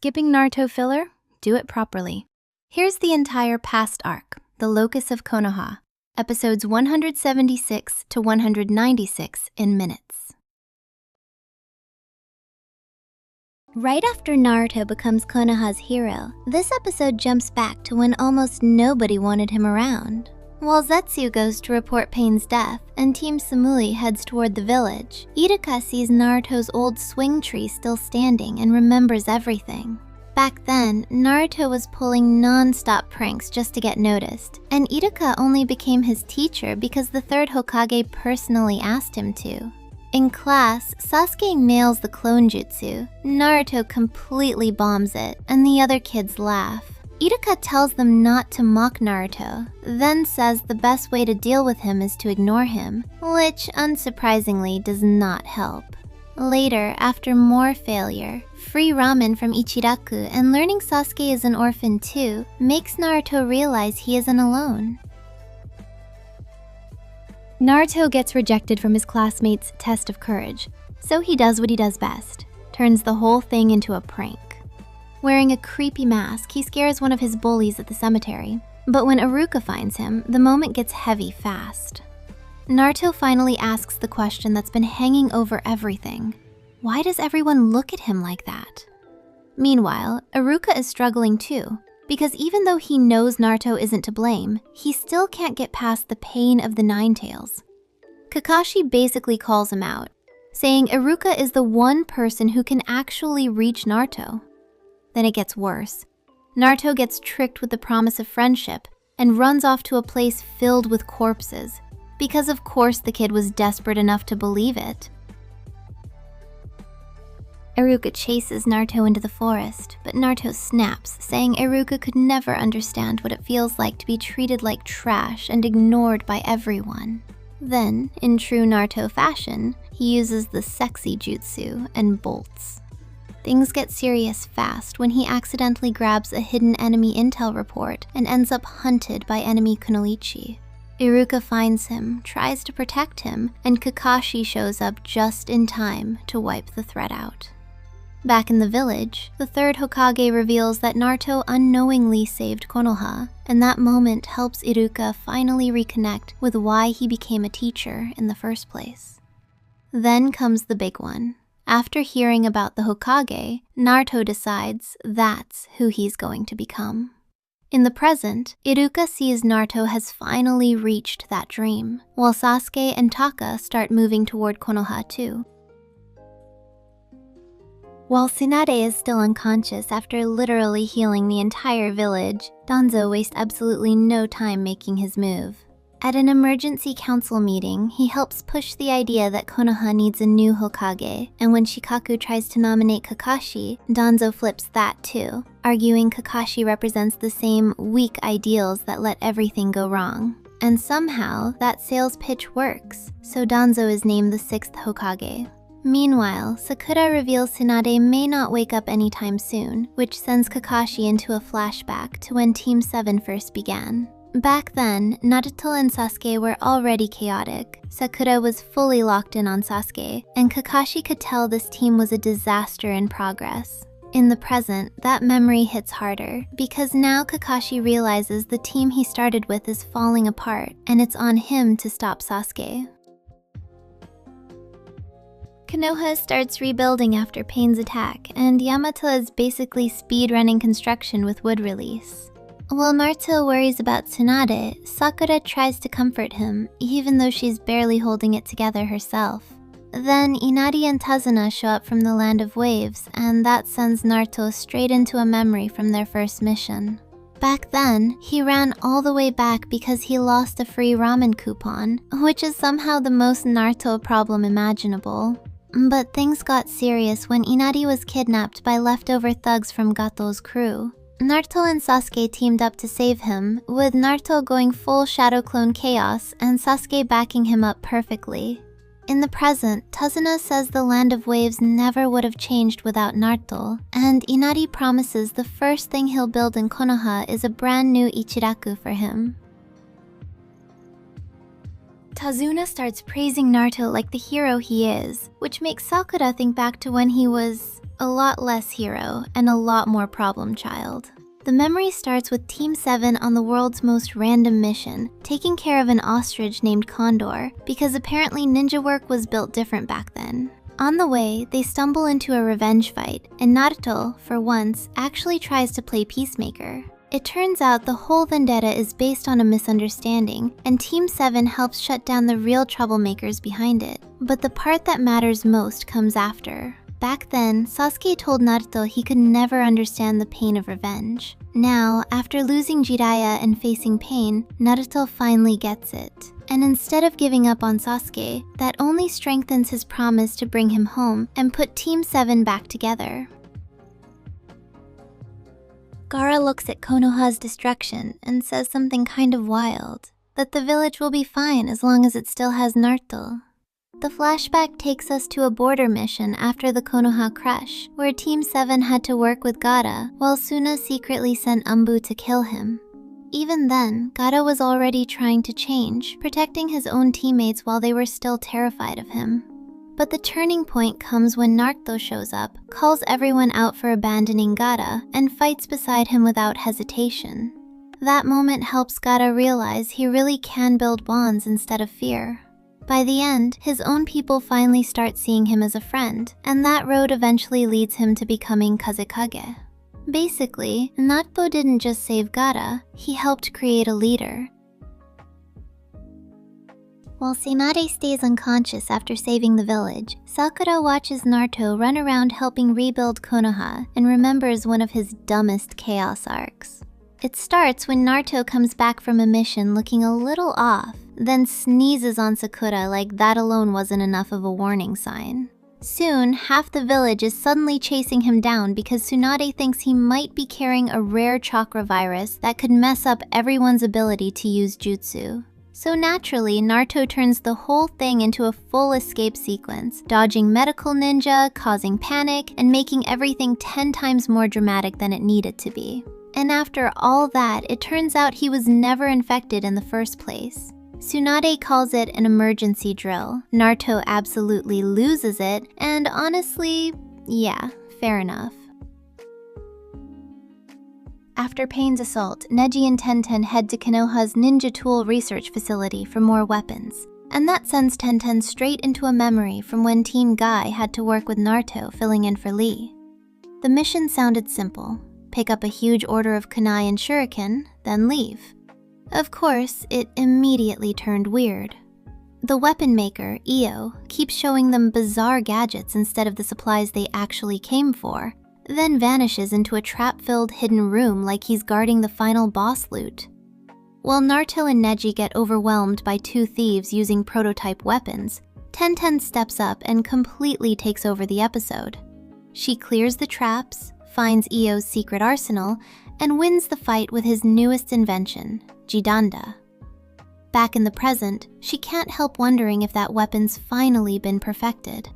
Skipping Naruto filler? Do it properly. Here's the entire past arc, the Locus of Konoha, episodes 176 to 196 in minutes. Right after Naruto becomes Konoha's hero, this episode jumps back to when almost nobody wanted him around. While Zetsu goes to report Pain's death and Team Samui heads toward the village, Iruka sees Naruto's old swing tree still standing and remembers everything. Back then, Naruto was pulling non-stop pranks just to get noticed, and Iruka only became his teacher because the third Hokage personally asked him to. In class, Sasuke nails the clone jutsu, Naruto completely bombs it, and the other kids laugh. Iruka tells them not to mock Naruto, then says the best way to deal with him is to ignore him, which unsurprisingly does not help. Later, after more failure, free ramen from Ichiraku and learning Sasuke is an orphan too makes Naruto realize he isn't alone. Naruto gets rejected from his classmates' test of courage, so he does what he does best, turns the whole thing into a prank. Wearing a creepy mask, he scares one of his bullies at the cemetery, but when Iruka finds him, the moment gets heavy fast. Naruto finally asks the question that's been hanging over everything. Why does everyone look at him like that? Meanwhile, Iruka is struggling too, because even though he knows Naruto isn't to blame, he still can't get past the pain of the Nine Tails. Kakashi basically calls him out, saying Iruka is the one person who can actually reach Naruto. Then it gets worse. Naruto gets tricked with the promise of friendship and runs off to a place filled with corpses, because of course the kid was desperate enough to believe it. Iruka chases Naruto into the forest, but Naruto snaps, saying Iruka could never understand what it feels like to be treated like trash and ignored by everyone. Then, in true Naruto fashion, he uses the sexy jutsu and bolts. Things get serious fast when he accidentally grabs a hidden enemy intel report and ends up hunted by enemy Kunoichi. Iruka finds him, tries to protect him, and Kakashi shows up just in time to wipe the threat out. Back in the village, the third Hokage reveals that Naruto unknowingly saved Konoha, and that moment helps Iruka finally reconnect with why he became a teacher in the first place. Then comes the big one. After hearing about the Hokage, Naruto decides that's who he's going to become. In the present, Iruka sees Naruto has finally reached that dream, while Sasuke and Taka start moving toward Konoha too. While Tsunade is still unconscious after literally healing the entire village, Danzo wastes absolutely no time making his move. At an emergency council meeting, he helps push the idea that Konoha needs a new Hokage, and when Shikaku tries to nominate Kakashi, Danzo flips that too, arguing Kakashi represents the same weak ideals that let everything go wrong. And somehow, that sales pitch works, so Danzo is named the 6th Hokage. Meanwhile, Sakura reveals Tsunade may not wake up anytime soon, which sends Kakashi into a flashback to when Team 7 first began. Back then, Naruto and Sasuke were already chaotic. Sakura was fully locked in on Sasuke, and Kakashi could tell this team was a disaster in progress. In the present, that memory hits harder, because now Kakashi realizes the team he started with is falling apart, and it's on him to stop Sasuke. Konoha starts rebuilding after Pain's attack, and Yamato is basically speedrunning construction with wood release. While Naruto worries about Tsunade, Sakura tries to comfort him, even though she's barely holding it together herself. Then Inari and Tazuna show up from the Land of Waves, and that sends Naruto straight into a memory from their first mission. Back then, he ran all the way back because he lost a free ramen coupon, which is somehow the most Naruto problem imaginable. But things got serious when Inari was kidnapped by leftover thugs from Gato's crew. Naruto and Sasuke teamed up to save him, with Naruto going full Shadow Clone chaos and Sasuke backing him up perfectly. In the present, Tazuna says the Land of Waves never would have changed without Naruto, and Inari promises the first thing he'll build in Konoha is a brand new Ichiraku for him. Tazuna starts praising Naruto like the hero he is, which makes Sakura think back to when he was a lot less hero, and a lot more problem child. The memory starts with Team 7 on the world's most random mission, taking care of an ostrich named Condor, because apparently ninja work was built different back then. On the way, they stumble into a revenge fight, and Naruto, for once, actually tries to play peacemaker. It turns out the whole vendetta is based on a misunderstanding, and Team 7 helps shut down the real troublemakers behind it. But the part that matters most comes after. Back then, Sasuke told Naruto he could never understand the pain of revenge. Now, after losing Jiraiya and facing pain, Naruto finally gets it. And instead of giving up on Sasuke, that only strengthens his promise to bring him home and put Team 7 back together. Gaara looks at Konoha's destruction and says something kind of wild, that the village will be fine as long as it still has Naruto. The flashback takes us to a border mission after the Konoha crush, where Team 7 had to work with Gaara while Suna secretly sent Umbu to kill him. Even then, Gaara was already trying to change, protecting his own teammates while they were still terrified of him. But the turning point comes when Naruto shows up, calls everyone out for abandoning Gaara, and fights beside him without hesitation. That moment helps Gaara realize he really can build bonds instead of fear. By the end, his own people finally start seeing him as a friend, and that road eventually leads him to becoming Kazekage. Basically, Naruto didn't just save Gaara, he helped create a leader. While Tsunade stays unconscious after saving the village, Sakura watches Naruto run around helping rebuild Konoha and remembers one of his dumbest chaos arcs. It starts when Naruto comes back from a mission looking a little off, then sneezes on Sakura like that alone wasn't enough of a warning sign. Soon, half the village is suddenly chasing him down because Tsunade thinks he might be carrying a rare chakra virus that could mess up everyone's ability to use jutsu. So naturally, Naruto turns the whole thing into a full escape sequence, dodging medical ninja, causing panic, and making everything 10 times more dramatic than it needed to be. And after all that, it turns out he was never infected in the first place. Tsunade calls it an emergency drill, Naruto absolutely loses it, and honestly, yeah, fair enough. After Pain's assault, Neji and Tenten head to Konoha's ninja tool research facility for more weapons, and that sends Tenten straight into a memory from when Team Guy had to work with Naruto filling in for Lee. The mission sounded simple: pick up a huge order of kunai and shuriken, then leave. Of course, it immediately turned weird. The weapon maker, Io, keeps showing them bizarre gadgets instead of the supplies they actually came for, then vanishes into a trap-filled hidden room like he's guarding the final boss loot. While Naruto and Neji get overwhelmed by two thieves using prototype weapons, Tenten steps up and completely takes over the episode. She clears the traps, finds Io's secret arsenal, and wins the fight with his newest invention, Jidanda. Back in the present, she can't help wondering if that weapon's finally been perfected.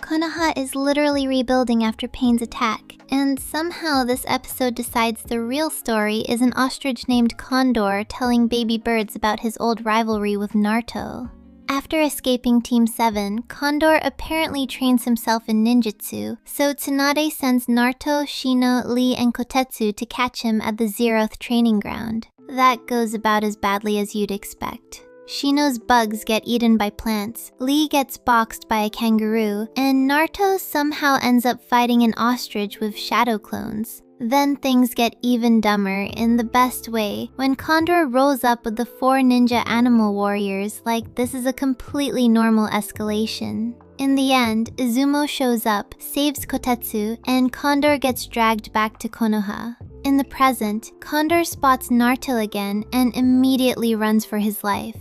Konoha is literally rebuilding after Pain's attack, and somehow this episode decides the real story is an ostrich named Condor telling baby birds about his old rivalry with Naruto. After escaping Team 7, Condor apparently trains himself in ninjutsu, so Tsunade sends Naruto, Shino, Lee, and Kotetsu to catch him at the Zeroth training ground. That goes about as badly as you'd expect. Shino's bugs get eaten by plants, Lee gets boxed by a kangaroo, and Naruto somehow ends up fighting an ostrich with shadow clones. Then things get even dumber in the best way when Condor rolls up with the 4 ninja animal warriors like this is a completely normal escalation. In the end, Izumo shows up, saves Kotetsu, and Condor gets dragged back to Konoha. In the present, Condor spots Naruto again and immediately runs for his life.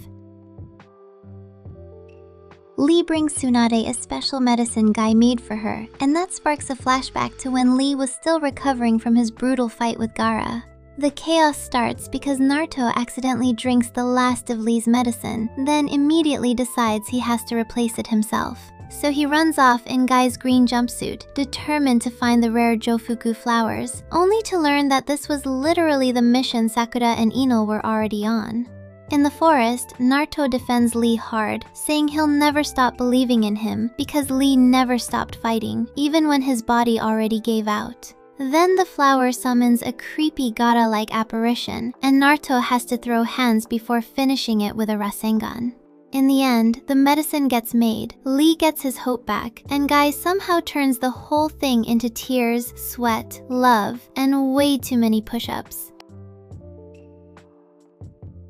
Lee brings Tsunade a special medicine Guy made for her, and that sparks a flashback to when Lee was still recovering from his brutal fight with Gaara. The chaos starts because Naruto accidentally drinks the last of Lee's medicine, then immediately decides he has to replace it himself. So he runs off in Guy's green jumpsuit, determined to find the rare Jofuku flowers, only to learn that this was literally the mission Sakura and Ino were already on. In the forest, Naruto defends Lee hard, saying he'll never stop believing in him because Lee never stopped fighting, even when his body already gave out. Then the flower summons a creepy Gaara-like apparition, and Naruto has to throw hands before finishing it with a Rasengan. In the end, the medicine gets made, Lee gets his hope back, and Guy somehow turns the whole thing into tears, sweat, love, and way too many push-ups.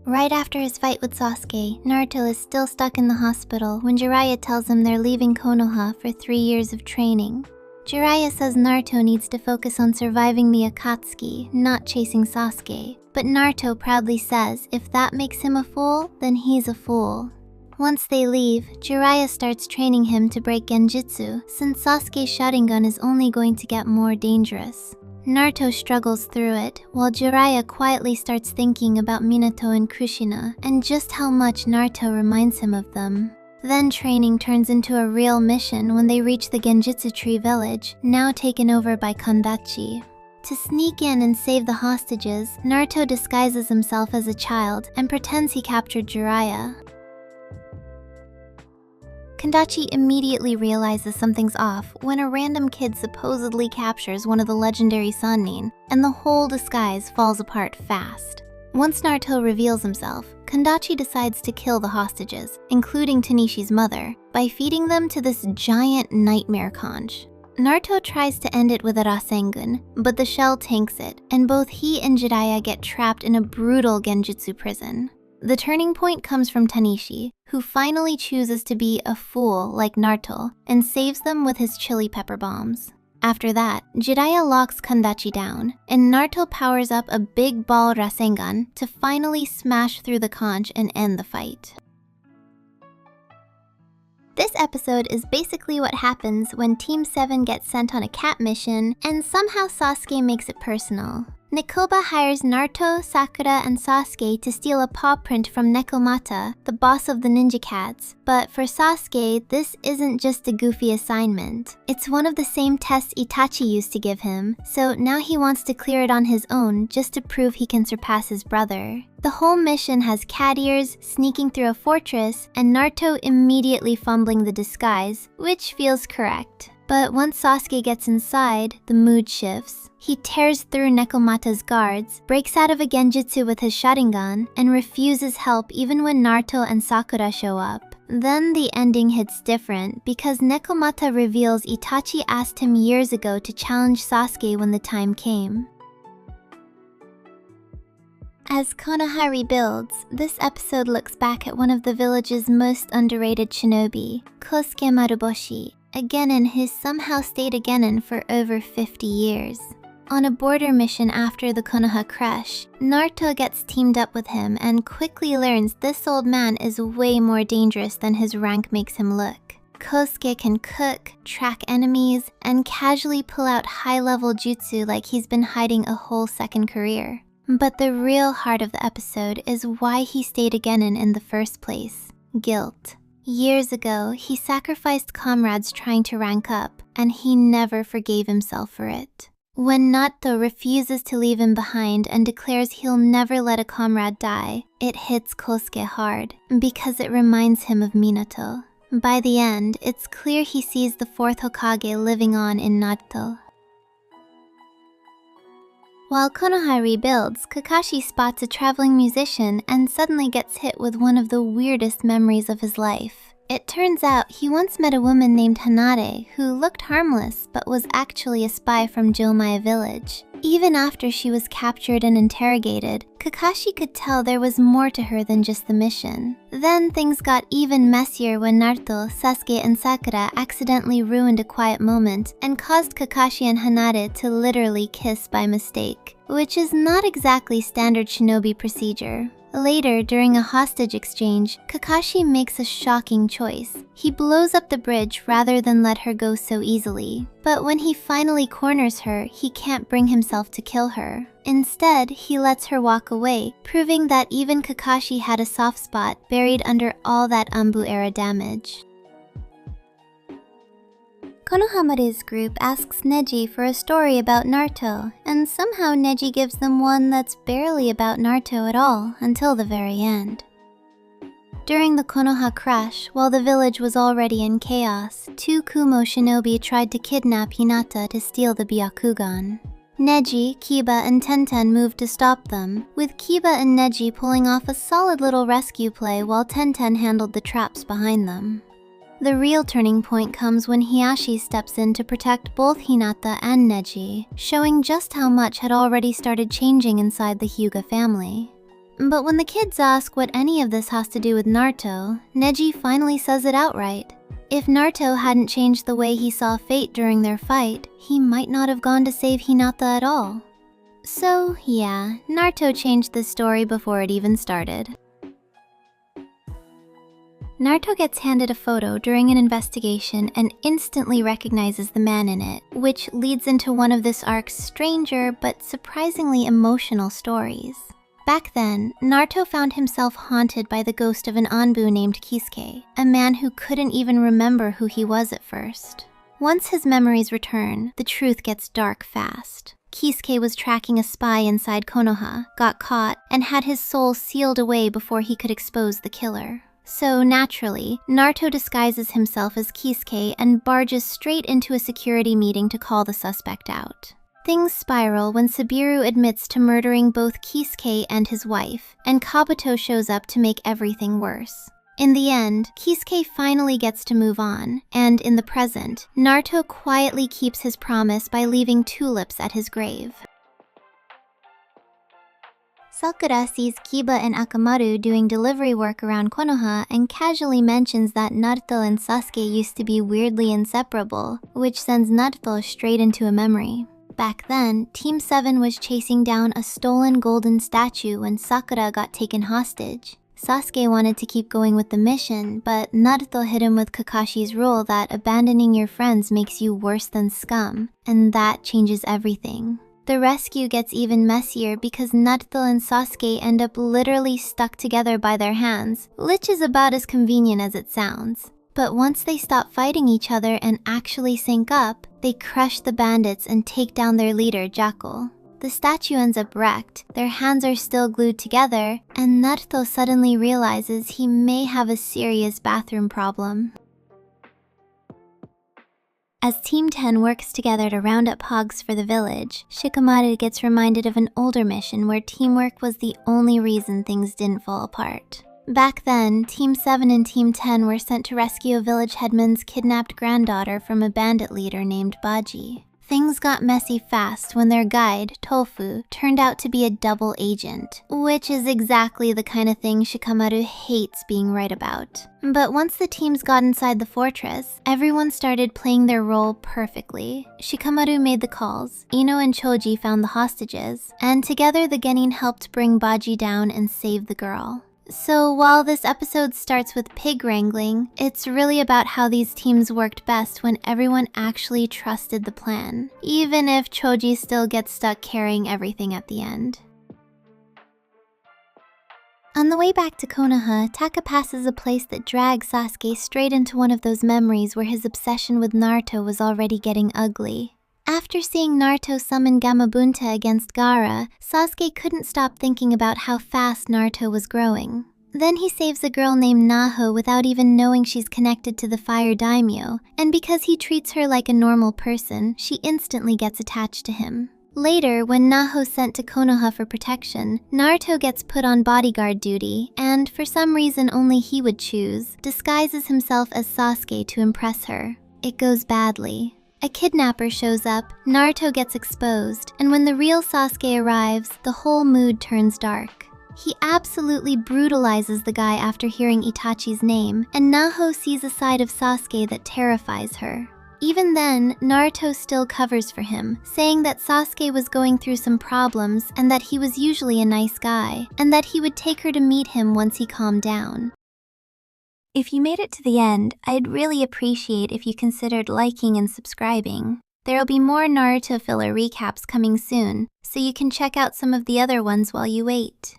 Right after his fight with Sasuke, Naruto is still stuck in the hospital when Jiraiya tells him they're leaving Konoha for 3 years of training. Jiraiya says Naruto needs to focus on surviving the Akatsuki, not chasing Sasuke. But Naruto proudly says if that makes him a fool, then he's a fool. Once they leave, Jiraiya starts training him to break Genjutsu, since Sasuke's Sharingan is only going to get more dangerous. Naruto struggles through it, while Jiraiya quietly starts thinking about Minato and Kushina, and just how much Naruto reminds him of them. Then training turns into a real mission when they reach the Genjutsu Tree village, now taken over by Kondachi. To sneak in and save the hostages, Naruto disguises himself as a child and pretends he captured Jiraiya. Kondachi immediately realizes something's off when a random kid supposedly captures one of the legendary Sannin, and the whole disguise falls apart fast. Once Naruto reveals himself, Kondachi decides to kill the hostages, including Tanishi's mother, by feeding them to this giant nightmare conch. Naruto tries to end it with a Rasengan, but the shell tanks it, and both he and Jiraiya get trapped in a brutal Genjutsu prison. The turning point comes from Tanishi, who finally chooses to be a fool like Naruto and saves them with his chili pepper bombs. After that, Jiraiya locks Kondachi down, and Naruto powers up a big ball Rasengan to finally smash through the conch and end the fight. This episode is basically what happens when Team 7 gets sent on a cat mission and somehow Sasuke makes it personal. Nekoba hires Naruto, Sakura, and Sasuke to steal a paw print from Nekomata, the boss of the ninja cats. But for Sasuke, this isn't just a goofy assignment. It's one of the same tests Itachi used to give him, so now he wants to clear it on his own just to prove he can surpass his brother. The whole mission has cat ears, sneaking through a fortress, and Naruto immediately fumbling the disguise, which feels correct. But once Sasuke gets inside, the mood shifts. He tears through Nekomata's guards, breaks out of a Genjutsu with his Sharingan, and refuses help even when Naruto and Sakura show up. Then the ending hits different because Nekomata reveals Itachi asked him years ago to challenge Sasuke when the time came. As Konoha rebuilds, this episode looks back at one of the village's most underrated shinobi, Kosuke Maruboshi, a genin who's somehow stayed a genin for over 50 years. On a border mission after the Konoha crash, Naruto gets teamed up with him and quickly learns this old man is way more dangerous than his rank makes him look. Kosuke can cook, track enemies, and casually pull out high-level jutsu like he's been hiding a whole second career. But the real heart of the episode is why he stayed a genin in the first place: guilt. Years ago, he sacrificed comrades trying to rank up, and he never forgave himself for it. When Naruto refuses to leave him behind and declares he'll never let a comrade die, it hits Kosuke hard, because it reminds him of Minato. By the end, it's clear he sees the 4th Hokage living on in Naruto. While Konoha rebuilds, Kakashi spots a traveling musician and suddenly gets hit with one of the weirdest memories of his life. It turns out he once met a woman named Hanare who looked harmless but was actually a spy from Jomaya village. Even after she was captured and interrogated, Kakashi could tell there was more to her than just the mission. Then things got even messier when Naruto, Sasuke, and Sakura accidentally ruined a quiet moment and caused Kakashi and Hanare to literally kiss by mistake, which is not exactly standard shinobi procedure. Later, during a hostage exchange, Kakashi makes a shocking choice. He blows up the bridge rather than let her go so easily. But when he finally corners her, he can't bring himself to kill her. Instead, he lets her walk away, proving that even Kakashi had a soft spot buried under all that Anbu-era damage. Konohamaru's group asks Neji for a story about Naruto, and somehow Neji gives them one that's barely about Naruto at all until the very end. During the Konoha crash, while the village was already in chaos, 2 Kumo shinobi tried to kidnap Hinata to steal the Byakugan. Neji, Kiba, and Tenten moved to stop them, with Kiba and Neji pulling off a solid little rescue play while Tenten handled the traps behind them. The real turning point comes when Hiashi steps in to protect both Hinata and Neji, showing just how much had already started changing inside the Hyuga family. But when the kids ask what any of this has to do with Naruto, Neji finally says it outright. If Naruto hadn't changed the way he saw fate during their fight, he might not have gone to save Hinata at all. So yeah, Naruto changed the story before it even started. Naruto gets handed a photo during an investigation and instantly recognizes the man in it, which leads into one of this arc's stranger but surprisingly emotional stories. Back then, Naruto found himself haunted by the ghost of an Anbu named Kisuke, a man who couldn't even remember who he was at first. Once his memories return, the truth gets dark fast. Kisuke was tracking a spy inside Konoha, got caught, and had his soul sealed away before he could expose the killer. So naturally, Naruto disguises himself as Kisuke and barges straight into a security meeting to call the suspect out. Things spiral when Subiru admits to murdering both Kisuke and his wife, and Kabuto shows up to make everything worse. In the end, Kisuke finally gets to move on, and in the present, Naruto quietly keeps his promise by leaving tulips at his grave. Sakura sees Kiba and Akamaru doing delivery work around Konoha and casually mentions that Naruto and Sasuke used to be weirdly inseparable, which sends Naruto straight into a memory. Back then, Team 7 was chasing down a stolen golden statue when Sakura got taken hostage. Sasuke wanted to keep going with the mission, but Naruto hit him with Kakashi's rule that abandoning your friends makes you worse than scum, and that changes everything. The rescue gets even messier because Naruto and Sasuke end up literally stuck together by their hands, which is about as convenient as it sounds. But once they stop fighting each other and actually sync up, they crush the bandits and take down their leader, Jackal. The statue ends up wrecked, their hands are still glued together, and Naruto suddenly realizes he may have a serious bathroom problem. As Team 10 works together to round up hogs for the village, Shikamaru gets reminded of an older mission where teamwork was the only reason things didn't fall apart. Back then, Team 7 and Team 10 were sent to rescue a village headman's kidnapped granddaughter from a bandit leader named Baji. Things got messy fast when their guide, Tofu, turned out to be a double agent, which is exactly the kind of thing Shikamaru hates being right about. But once the teams got inside the fortress, everyone started playing their role perfectly. Shikamaru made the calls, Ino and Choji found the hostages, and together the genin helped bring Baji down and save the girl. So while this episode starts with pig wrangling, it's really about how these teams worked best when everyone actually trusted the plan, even if Choji still gets stuck carrying everything at the end. On the way back to Konoha, Taka passes a place that drags Sasuke straight into one of those memories where his obsession with Naruto was already getting ugly. After seeing Naruto summon Gamabunta against Gaara, Sasuke couldn't stop thinking about how fast Naruto was growing. Then he saves a girl named Naho without even knowing she's connected to the Fire Daimyo, and because he treats her like a normal person, she instantly gets attached to him. Later, when Naho's sent to Konoha for protection, Naruto gets put on bodyguard duty, and for some reason only he would choose, disguises himself as Sasuke to impress her. It goes badly. A kidnapper shows up, Naruto gets exposed, and when the real Sasuke arrives, the whole mood turns dark. He absolutely brutalizes the guy after hearing Itachi's name, and Naho sees a side of Sasuke that terrifies her. Even then, Naruto still covers for him, saying that Sasuke was going through some problems and that he was usually a nice guy, and that he would take her to meet him once he calmed down. If you made it to the end, I'd really appreciate if you considered liking and subscribing. There'll be more Naruto filler recaps coming soon, so you can check out some of the other ones while you wait.